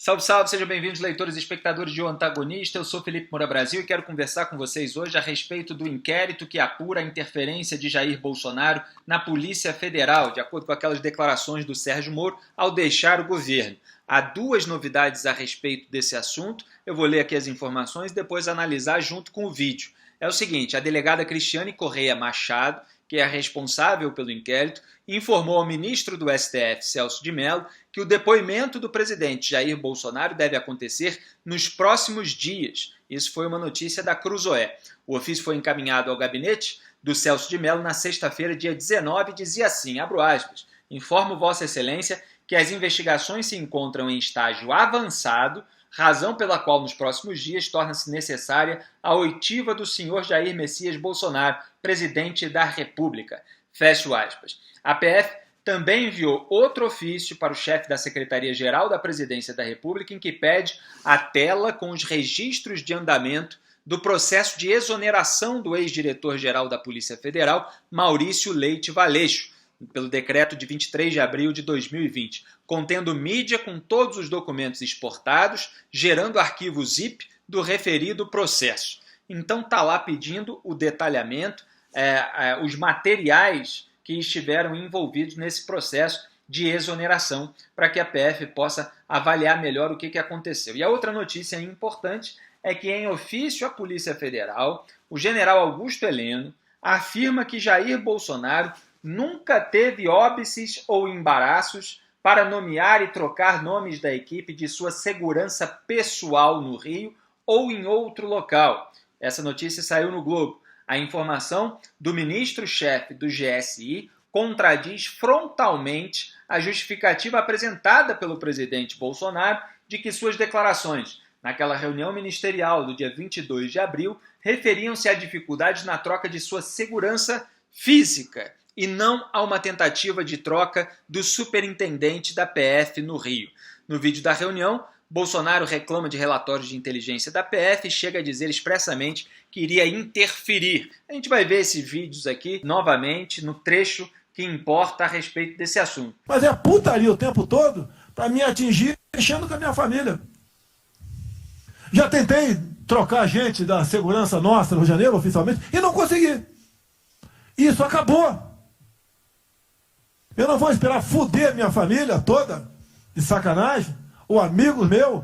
Salve, salve, sejam bem-vindos, leitores e espectadores de O Antagonista. Eu sou Felipe Moura Brasil e quero conversar com vocês hoje a respeito do inquérito que apura a interferência de Jair Bolsonaro na Polícia Federal, de acordo com aquelas declarações do Sérgio Moro ao deixar o governo. Há duas novidades a respeito desse assunto, eu vou ler aqui as informações e depois analisar junto com o vídeo. É o seguinte, a delegada Cristiane Correia Machado, que é a responsável pelo inquérito, informou ao ministro do STF, Celso de Mello, que o depoimento do presidente Jair Bolsonaro deve acontecer nos próximos dias. Isso foi uma notícia da Cruzoé. O ofício foi encaminhado ao gabinete do Celso de Mello na sexta-feira, dia 19, e dizia assim, abro aspas, informo Vossa Excelência que as investigações se encontram em estágio avançado, razão pela qual nos próximos dias torna-se necessária a oitiva do senhor Jair Messias Bolsonaro, presidente da República. Fecho aspas. A PF também enviou outro ofício para o chefe da Secretaria-Geral da Presidência da República em que pede a tela com os registros de andamento do processo de exoneração do ex-diretor-geral da Polícia Federal, Maurício Leite Valeixo, pelo decreto de 23 de abril de 2020, contendo mídia com todos os documentos exportados, gerando arquivo zip do referido processo. Então está lá pedindo o detalhamento, os materiais que estiveram envolvidos nesse processo de exoneração, para que a PF possa avaliar melhor o que aconteceu. E a outra notícia importante é que, em ofício à Polícia Federal, o general Augusto Heleno afirma que Jair Bolsonaro nunca teve óbices ou embaraços para nomear e trocar nomes da equipe de sua segurança pessoal no Rio ou em outro local. Essa notícia saiu no Globo. A informação do ministro-chefe do GSI contradiz frontalmente a justificativa apresentada pelo presidente Bolsonaro de que suas declarações naquela reunião ministerial do dia 22 de abril referiam-se a dificuldades na troca de sua segurança física e não a uma tentativa de troca do superintendente da PF no Rio. No vídeo da reunião, Bolsonaro reclama de relatórios de inteligência da PF e chega a dizer expressamente que iria interferir. A gente vai ver esses vídeos aqui novamente no trecho que importa a respeito desse assunto. Mas é putaria o tempo todo para me atingir mexendo com a minha família. Já tentei trocar gente da segurança nossa no Rio de Janeiro, oficialmente, e não consegui. Isso acabou. Eu não vou esperar fuder minha família toda, de sacanagem, ou amigos meus,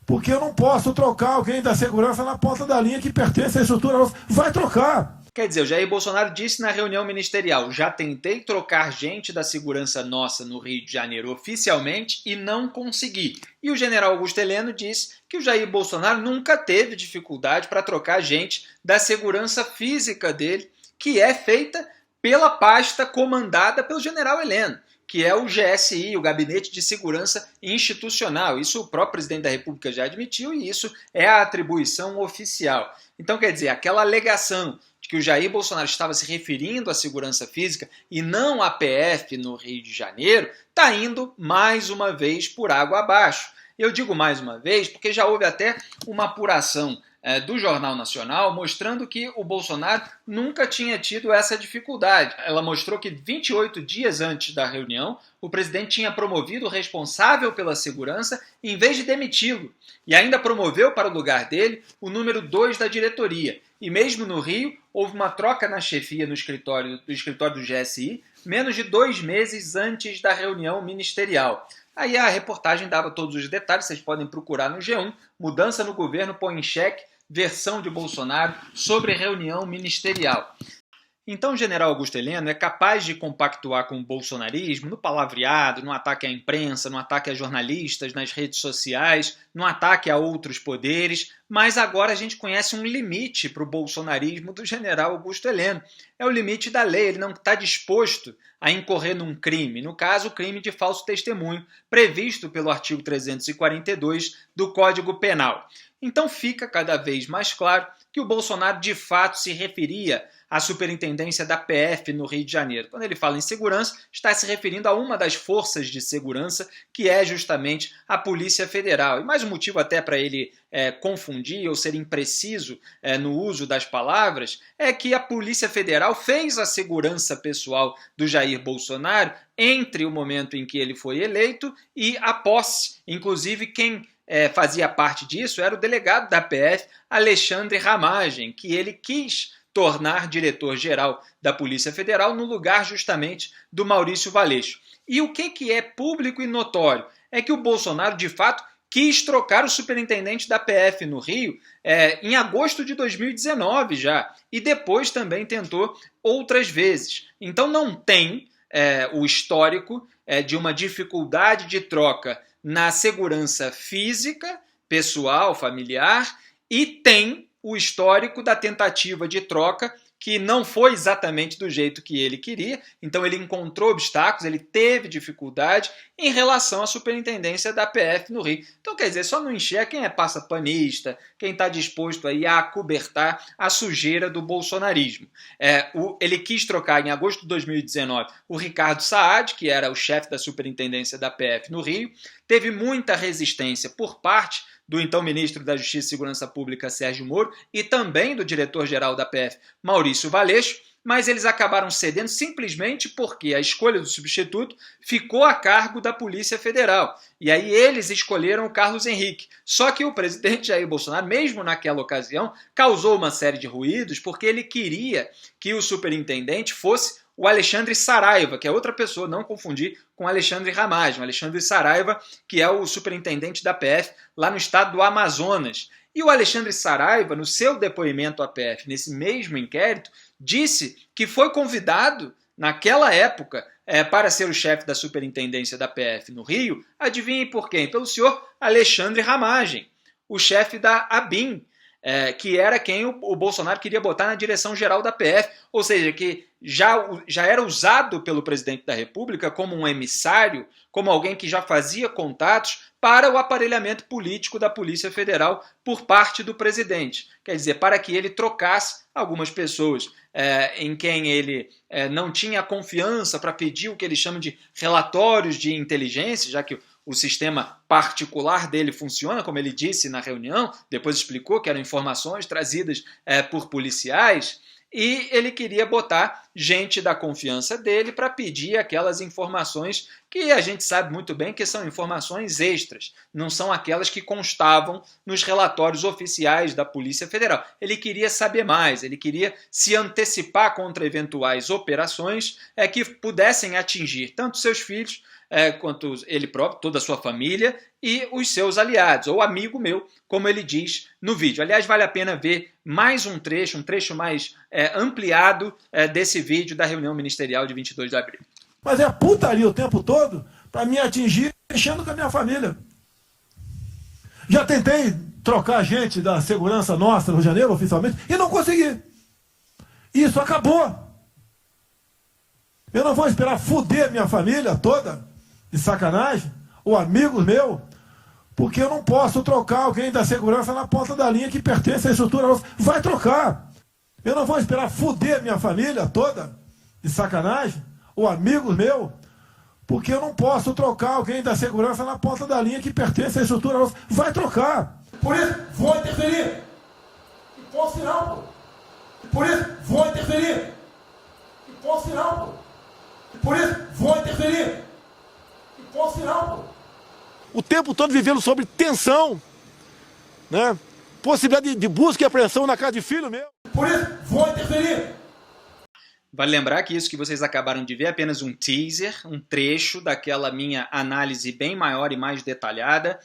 porque eu não posso trocar alguém da segurança na ponta da linha que pertence à estrutura nossa. Vai trocar. Quer dizer, o Jair Bolsonaro disse na reunião ministerial, já tentei trocar gente da segurança nossa no Rio de Janeiro oficialmente e não consegui. E o general Augusto Heleno disse que o Jair Bolsonaro nunca teve dificuldade para trocar gente da segurança física dele, que é feita pela pasta comandada pelo general Heleno, que é o GSI, o Gabinete de Segurança Institucional. Isso o próprio presidente da República já admitiu e isso é a atribuição oficial. Então, quer dizer, aquela alegação de que o Jair Bolsonaro estava se referindo à segurança física e não à PF no Rio de Janeiro, está indo mais uma vez por água abaixo. Eu digo mais uma vez porque já houve até uma apuração do Jornal Nacional mostrando que o Bolsonaro nunca tinha tido essa dificuldade. Ela mostrou que 28 dias antes da reunião, o presidente tinha promovido o responsável pela segurança em vez de demiti-lo. E ainda promoveu para o lugar dele o número 2 da diretoria. E mesmo no Rio, houve uma troca na chefia no escritório do GSI, menos de 2 meses antes da reunião ministerial. Aí a reportagem dava todos os detalhes, vocês podem procurar no G1. Mudança no governo põe em xeque versão de Bolsonaro sobre reunião ministerial. Então o general Augusto Heleno é capaz de compactuar com o bolsonarismo no palavreado, no ataque à imprensa, no ataque a jornalistas, nas redes sociais, no ataque a outros poderes, mas agora a gente conhece um limite para o bolsonarismo do general Augusto Heleno. É o limite da lei, ele não está disposto a incorrer num crime, no caso o crime de falso testemunho, previsto pelo artigo 342 do Código Penal. Então fica cada vez mais claro que o Bolsonaro de fato se referia à superintendência da PF no Rio de Janeiro. Quando ele fala em segurança, está se referindo a uma das forças de segurança, que é justamente a Polícia Federal. E mais um motivo até para ele confundir ou ser impreciso no uso das palavras é que a Polícia Federal fez a segurança pessoal do Jair Bolsonaro entre o momento em que ele foi eleito e a posse. Inclusive, quem fazia parte disso era o delegado da PF, Alexandre Ramagem, que ele quis tornar diretor-geral da Polícia Federal no lugar justamente do Maurício Valeixo. E o que é público e notório? É que o Bolsonaro, de fato, quis trocar o superintendente da PF no Rio em agosto de 2019 já, e depois também tentou outras vezes. Então não tem o histórico de uma dificuldade de troca na segurança física, pessoal, familiar, e tem o histórico da tentativa de troca que não foi exatamente do jeito que ele queria, então ele encontrou obstáculos, ele teve dificuldade em relação à superintendência da PF no Rio. Então, quer dizer, só não enxerga quem é passapanista, quem está disposto aí a acobertar a sujeira do bolsonarismo. Ele quis trocar em agosto de 2019 o Ricardo Saad, que era o chefe da superintendência da PF no Rio, teve muita resistência por parte do então ministro da Justiça e Segurança Pública, Sérgio Moro, e também do diretor-geral da PF, Maurício Valeixo, mas eles acabaram cedendo simplesmente porque a escolha do substituto ficou a cargo da Polícia Federal. E aí eles escolheram o Carlos Henrique. Só que o presidente Jair Bolsonaro, mesmo naquela ocasião, causou uma série de ruídos porque ele queria que o superintendente fosse o Alexandre Saraiva, que é outra pessoa, não confundir com Alexandre Ramagem. O Alexandre Saraiva, que é o superintendente da PF lá no estado do Amazonas. E o Alexandre Saraiva, no seu depoimento à PF, nesse mesmo inquérito, disse que foi convidado, naquela época, para ser o chefe da superintendência da PF no Rio, adivinhem por quem? Pelo senhor Alexandre Ramagem, o chefe da ABIN, que era quem o Bolsonaro queria botar na direção geral da PF, ou seja, que já era usado pelo presidente da República como um emissário, como alguém que já fazia contatos para o aparelhamento político da Polícia Federal por parte do presidente. Quer dizer, para que ele trocasse algumas pessoas em quem ele não tinha confiança para pedir o que ele chama de relatórios de inteligência, já que o sistema particular dele funciona, como ele disse na reunião, depois explicou que eram informações trazidas por policiais, e ele queria botar gente da confiança dele para pedir aquelas informações que a gente sabe muito bem que são informações extras, não são aquelas que constavam nos relatórios oficiais da Polícia Federal. Ele queria saber mais, ele queria se antecipar contra eventuais operações que pudessem atingir tanto seus filhos quanto ele próprio, toda a sua família e os seus aliados, ou amigo meu, como ele diz no vídeo. Aliás, vale a pena ver mais um trecho mais ampliado desse vídeo da reunião ministerial de 22 de abril. Mas é putaria o tempo todo para me atingir mexendo com a minha família. Já tentei trocar gente da segurança nossa no Rio de Janeiro, oficialmente, e não consegui. Isso acabou. Eu não vou esperar fuder minha família toda, de sacanagem, ou amigos meus, porque eu não posso trocar alguém da segurança na ponta da linha que pertence à estrutura nossa. Vai trocar. Eu não vou esperar fuder minha família toda, de sacanagem, ou amigos meus, porque eu não posso trocar alguém da segurança na ponta da linha que pertence à estrutura nossa. Vai trocar. Por isso, vou interferir. E ponto final, pô. Por isso, vou interferir. E ponto final, pô. Por isso, vou interferir. E ponto final, pô. O tempo todo vivendo sob tensão, né? Possibilidade de busca e apreensão na casa de filho meu. Por isso, vou interferir. Vale lembrar que isso que vocês acabaram de ver é apenas um teaser, um trecho daquela minha análise bem maior e mais detalhada,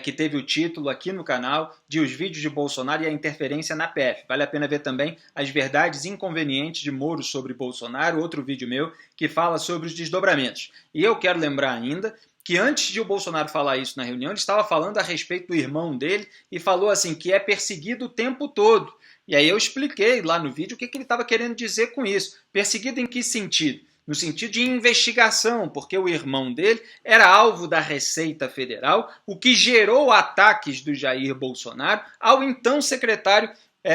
que teve o título aqui no canal de Os Vídeos de Bolsonaro e a Interferência na PF. Vale a pena ver também As Verdades Inconvenientes de Moro sobre Bolsonaro, outro vídeo meu que fala sobre os desdobramentos. E eu quero lembrar ainda que antes de o Bolsonaro falar isso na reunião, ele estava falando a respeito do irmão dele e falou assim que é perseguido o tempo todo. E aí eu expliquei lá no vídeo o que ele estava querendo dizer com isso. Perseguido em que sentido? No sentido de investigação, porque o irmão dele era alvo da Receita Federal, o que gerou ataques do Jair Bolsonaro ao então secretário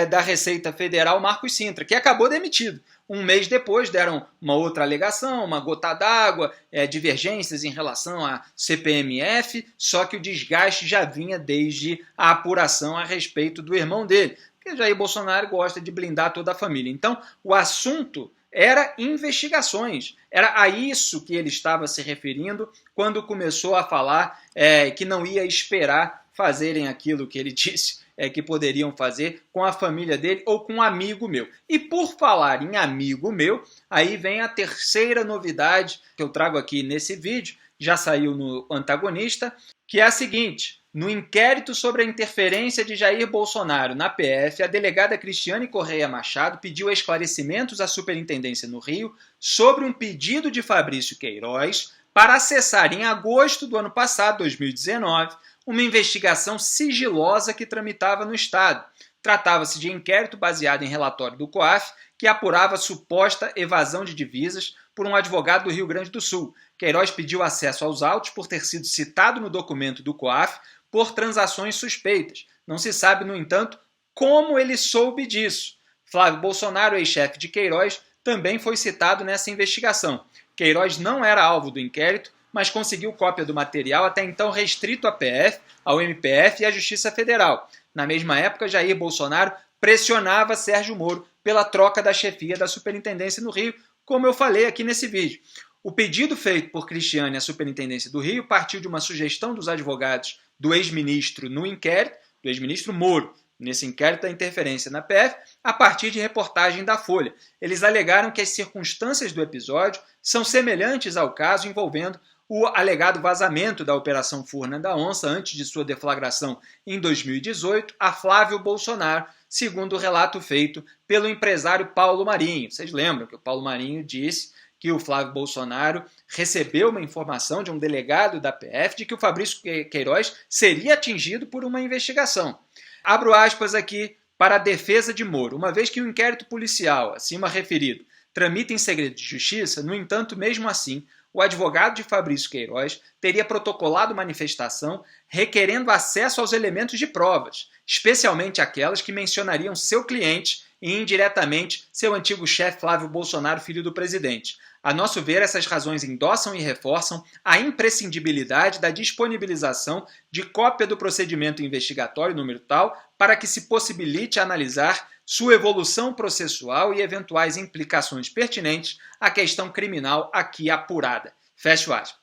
da Receita Federal, Marcos Sintra, que acabou demitido. Um mês depois deram uma outra alegação, uma gota d'água, divergências em relação à CPMF, só que o desgaste já vinha desde a apuração a respeito do irmão dele, porque Jair Bolsonaro gosta de blindar toda a família. Então, o assunto era investigações. Era a isso que ele estava se referindo quando começou a falar que não ia esperar fazerem aquilo que ele disse que poderiam fazer com a família dele ou com um amigo meu. E por falar em amigo meu, aí vem a terceira novidade que eu trago aqui nesse vídeo, já saiu no Antagonista, que é a seguinte: no inquérito sobre a interferência de Jair Bolsonaro na PF, a delegada Cristiane Correia Machado pediu esclarecimentos à Superintendência no Rio sobre um pedido de Fabrício Queiroz para acessar em agosto do ano passado, 2019, uma investigação sigilosa que tramitava no Estado. Tratava-se de inquérito baseado em relatório do COAF, que apurava suposta evasão de divisas por um advogado do Rio Grande do Sul. Queiroz pediu acesso aos autos por ter sido citado no documento do COAF por transações suspeitas. Não se sabe, no entanto, como ele soube disso. Flávio Bolsonaro, ex-chefe de Queiroz, também foi citado nessa investigação. Queiroz não era alvo do inquérito, mas conseguiu cópia do material até então restrito à PF, ao MPF e à Justiça Federal. Na mesma época, Jair Bolsonaro pressionava Sérgio Moro pela troca da chefia da Superintendência no Rio, como eu falei aqui nesse vídeo. O pedido feito por Cristiane à Superintendência do Rio partiu de uma sugestão dos advogados do ex-ministro no inquérito, do ex-ministro Moro, nesse inquérito da interferência na PF, a partir de reportagem da Folha. Eles alegaram que as circunstâncias do episódio são semelhantes ao caso envolvendo o alegado vazamento da Operação Furna da Onça antes de sua deflagração em 2018 a Flávio Bolsonaro, segundo o relato feito pelo empresário Paulo Marinho. Vocês lembram que o Paulo Marinho disse que o Flávio Bolsonaro recebeu uma informação de um delegado da PF de que o Fabrício Queiroz seria atingido por uma investigação. Abro aspas aqui para a defesa de Moro. Uma vez que o inquérito policial, acima referido, tramita em segredo de justiça, no entanto, mesmo assim, o advogado de Fabrício Queiroz teria protocolado manifestação requerendo acesso aos elementos de provas, especialmente aquelas que mencionariam seu cliente e indiretamente seu antigo chefe Flávio Bolsonaro, filho do presidente. A nosso ver, essas razões endossam e reforçam a imprescindibilidade da disponibilização de cópia do procedimento investigatório número tal para que se possibilite analisar sua evolução processual e eventuais implicações pertinentes à questão criminal aqui apurada. Fecho aspas.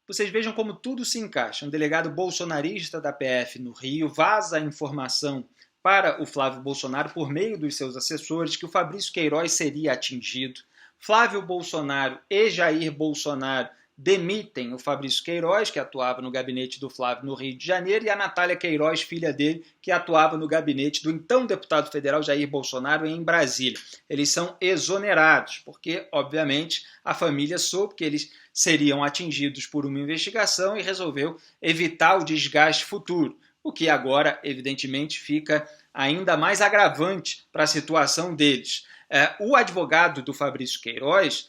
Vocês vejam como tudo se encaixa. Um delegado bolsonarista da PF no Rio vaza a informação para o Flávio Bolsonaro por meio dos seus assessores que o Fabrício Queiroz seria atingido. Flávio Bolsonaro e Jair Bolsonaro demitem o Fabrício Queiroz, que atuava no gabinete do Flávio no Rio de Janeiro, e a Natália Queiroz, filha dele, que atuava no gabinete do então deputado federal Jair Bolsonaro em Brasília. Eles são exonerados, porque, obviamente, a família soube que eles seriam atingidos por uma investigação e resolveu evitar o desgaste futuro, o que agora, evidentemente, fica ainda mais agravante para a situação deles. O advogado do Fabrício Queiroz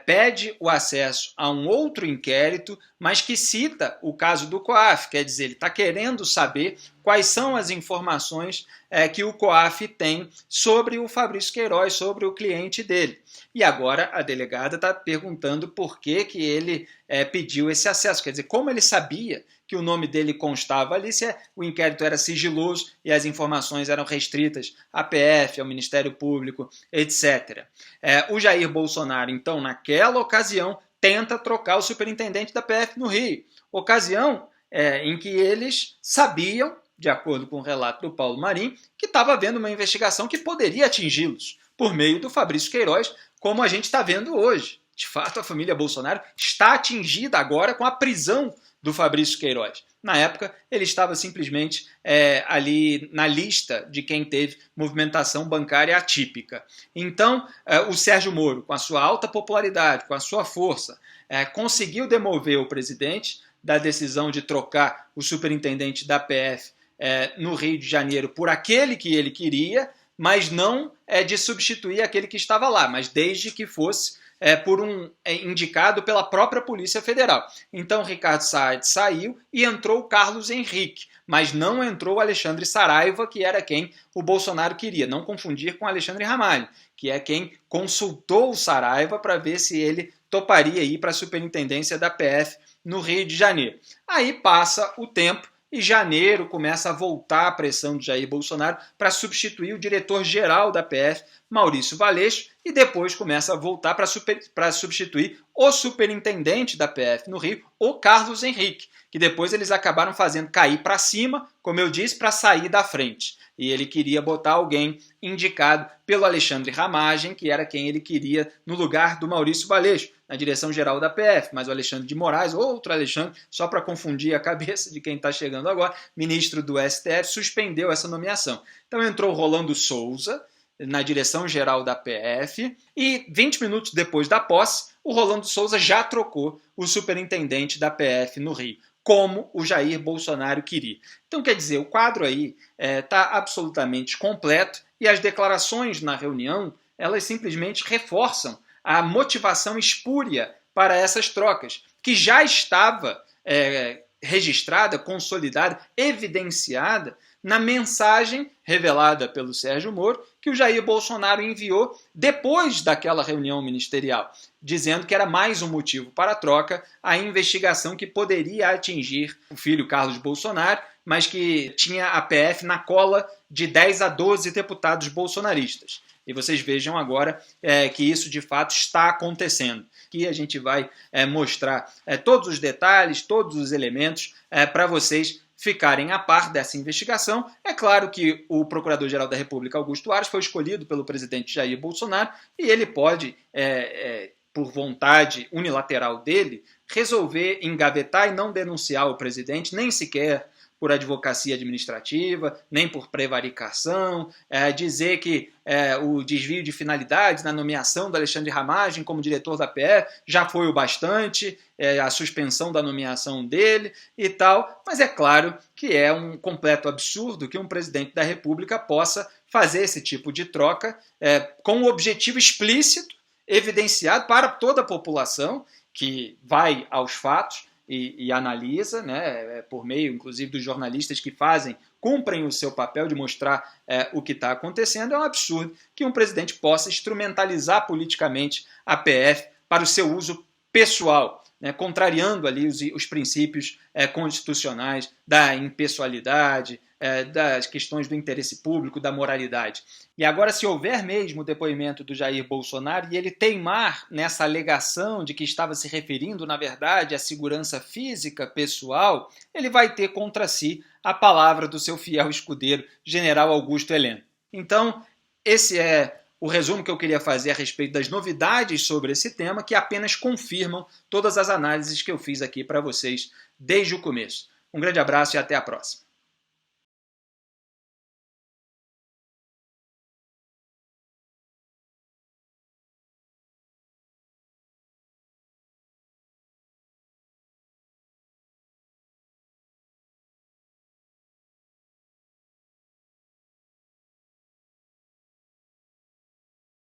pede o acesso a um outro inquérito, mas que cita o caso do COAF, quer dizer, ele está querendo saber quais são as informações que o COAF tem sobre o Fabrício Queiroz, sobre o cliente dele. E agora a delegada está perguntando por que ele pediu esse acesso, quer dizer, como ele sabia que o nome dele constava ali, se o inquérito era sigiloso e as informações eram restritas à PF, ao Ministério Público, etc. O Jair Bolsonaro, então, naquela ocasião, tenta trocar o superintendente da PF no Rio. Ocasião em que eles sabiam, de acordo com o relato do Paulo Marinho, que estava havendo uma investigação que poderia atingi-los por meio do Fabrício Queiroz, como a gente está vendo hoje. De fato, a família Bolsonaro está atingida agora com a prisão do Fabrício Queiroz. Na época, ele estava simplesmente ali na lista de quem teve movimentação bancária atípica. Então, o Sérgio Moro, com a sua alta popularidade, com a sua força, conseguiu demover o presidente da decisão de trocar o superintendente da PF no Rio de Janeiro por aquele que ele queria, mas não de substituir aquele que estava lá, mas desde que fosse por indicado pela própria Polícia Federal. Então, Ricardo Saad saiu e entrou o Carlos Henrique, mas não entrou o Alexandre Saraiva, que era quem o Bolsonaro queria. Não confundir com Alexandre Ramalho, que é quem consultou o Saraiva para ver se ele toparia ir para a superintendência da PF no Rio de Janeiro. Aí passa o tempo e janeiro começa a voltar a pressão de Jair Bolsonaro para substituir o diretor-geral da PF, Maurício Valeixo, e depois começa a voltar para substituir o superintendente da PF no Rio, o Carlos Henrique, que depois eles acabaram fazendo cair para cima, como eu disse, para sair da frente. E ele queria botar alguém indicado pelo Alexandre Ramagem, que era quem ele queria no lugar do Maurício Baleixo, na direção-geral da PF. Mas o Alexandre de Moraes, outro Alexandre, só para confundir a cabeça de quem está chegando agora, ministro do STF, suspendeu essa nomeação. Então entrou Rolando Souza na direção-geral da PF e 20 minutos depois da posse, o Rolando Souza já trocou o superintendente da PF no Rio, como o Jair Bolsonaro queria. Então, quer dizer, o quadro aí está absolutamente completo e as declarações na reunião, elas simplesmente reforçam a motivação espúria para essas trocas, que já estava registrada, consolidada, evidenciada na mensagem revelada pelo Sérgio Moro que o Jair Bolsonaro enviou depois daquela reunião ministerial, dizendo que era mais um motivo para a troca a investigação que poderia atingir o filho Carlos Bolsonaro, mas que tinha a PF na cola de 10 a 12 deputados bolsonaristas. E vocês vejam agora que isso de fato está acontecendo. Aqui a gente vai mostrar todos os detalhes, todos os elementos para vocês ficarem a par dessa investigação. É claro que o Procurador-Geral da República, Augusto Aras, foi escolhido pelo presidente Jair Bolsonaro e ele pode, por vontade unilateral dele, resolver engavetar e não denunciar o presidente, nem sequer por advocacia administrativa, nem por prevaricação, dizer que o desvio de finalidades na nomeação do Alexandre Ramagem como diretor da PF já foi o bastante, a suspensão da nomeação dele e tal, mas é claro que é um completo absurdo que um presidente da República possa fazer esse tipo de troca com um objetivo explícito, evidenciado para toda a população que vai aos fatos e analisa, né, por meio, inclusive, dos jornalistas que cumprem o seu papel de mostrar o que está acontecendo. É um absurdo que um presidente possa instrumentalizar politicamente a PF para o seu uso pessoal, né, contrariando ali os princípios constitucionais da impessoalidade, das questões do interesse público, da moralidade. E agora, se houver mesmo o depoimento do Jair Bolsonaro e ele teimar nessa alegação de que estava se referindo, na verdade, à segurança física pessoal, ele vai ter contra si a palavra do seu fiel escudeiro, General Augusto Heleno. Então, esse é o resumo que eu queria fazer a respeito das novidades sobre esse tema, que apenas confirmam todas as análises que eu fiz aqui para vocês desde o começo. Um grande abraço e até a próxima.